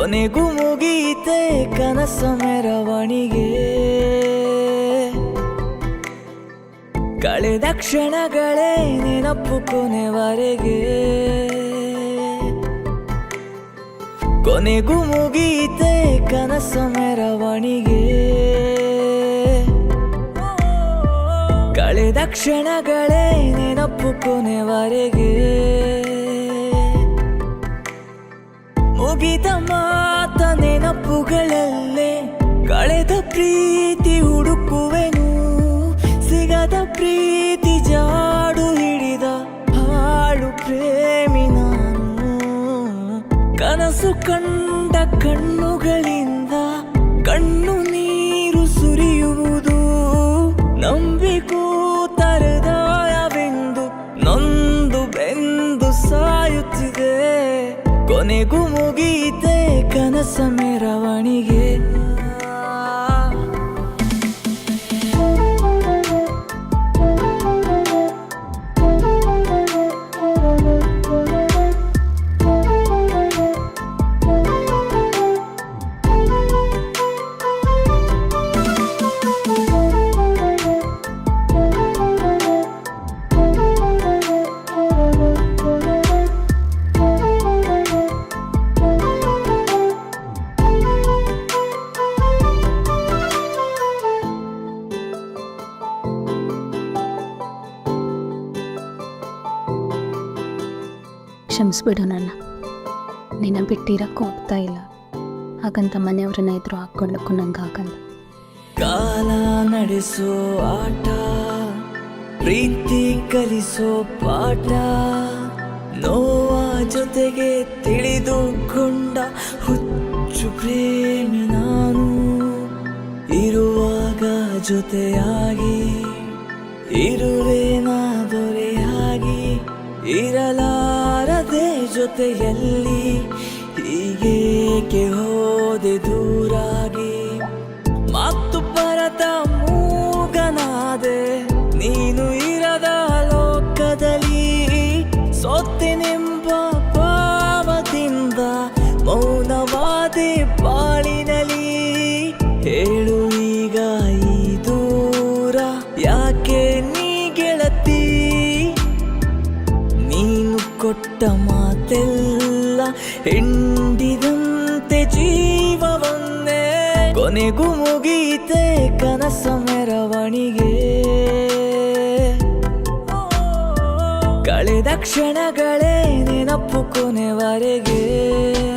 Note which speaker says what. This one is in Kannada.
Speaker 1: ಕೊನೆಗೂ ಮುಗೀತೆ ಕನಸ ಮೆರವಣಿಗೆ. ಕಳೆದ ಕ್ಷಣಗಳೇ ನೆನಪು ಕೊನೆವರೆಗೆ. ಕೊನೆಗೂ ಮುಗೀತೆ ಕನಸ ಮೆರವಣಿಗೆ. ಕಳೆದ ಕ್ಷಣಗಳೇ ನೆನಪು ಕೊನೆವರೆಗೆ. ಮುಗಿದ ಮಾತ ನೆನಪುಗಳಲ್ಲೇ ಕಳೆದ ಪ್ರೀತಿ ಹುಡುಕುವೆನು. ಸಿಗದ ಪ್ರೀತಿ ಜಾಡು ಹಿಡಿದ ಹಾಳು ಪ್ರೇಮಿ ನಾನು. ಕನಸು ಕಂಡ ಕಣ್ಣುಗಳಿಂದ ಕಣ್ಣು ನೀರು ಸುರಿಯುವುದು. ನಂಬಿ ಕೂತ ಹೃದಯವೆಂದು ನೊಂದು ಬೆಂದು ಸಾಯುತ್ತಿದೆ. ಕೊನೆಗೂ ಮುಗೀತೆ ಕನಸ ಮೆರವಣಿಗೆ.
Speaker 2: ಕ್ಷಮಿಸ್ಬಿಡು ನನ್ನ. ನಿನ್ನ ಬಿಟ್ಟಿರಕ್ಕೂ ಹೋಗ್ತಾ ಇಲ್ಲ. ಹಾಗಂತ ಮನೆಯವ್ರನ್ನ ಎದುರು ಹಾಕ್ಕೊಳ್ಳಕ್ಕೂ ನಂಗಾಗಲ್ಲ.
Speaker 1: ಕಾಲ ನಡೆಸೋ ಆಟ, ಪ್ರೀತಿ ಕಲಿಸೋ ಪಾಠ. ನೋವ ಜೊತೆಗೆ ತಿಳಿದುಕೊಂಡ ಹುಚ್ಚು ಪ್ರೇಮಿ ನಾನು. ಇರುವಾಗ ಜೊತೆಯಾಗಿ ಇರುವೇನಾ ದೊರೆಯಾಗಿ. ಇರಲಾರದೆ ಜೊತೆಯಲ್ಲಿ ಹೀಗೇಕೆ ಹೋದೆ ದೂರಾಗಿ. ಮಾತು ಬರದ ಮೂಗನಾದೆ ನೀನು ಇರದ ಲೋಕದಲ್ಲಿ. ಸೋತೆನೆಂಬ ಭಾವದಿಂದ ಮೌನವಾದೆ ಬಾಳಿನಲಿ. ಹೇಳು ಈಗ ಈ ದೂರ ಯಾಕೆ ನೀ ಗೆಳತಿ. ನೀನು ಕೊಟ್ಟ ಮಾತೆಲ್ಲ ಹಿಂಡಿದಂತೆ ಜೀವವನ್ನೇ. ಕೊನೆಗೂ ಮುಗೀತೆ ಕನಸ ಮೆರವಣಿಗೆ. ಕಳೆದ ಕ್ಷಣಗಳೇ ನೆನಪು ಕೊನೆವರೆಗೆ.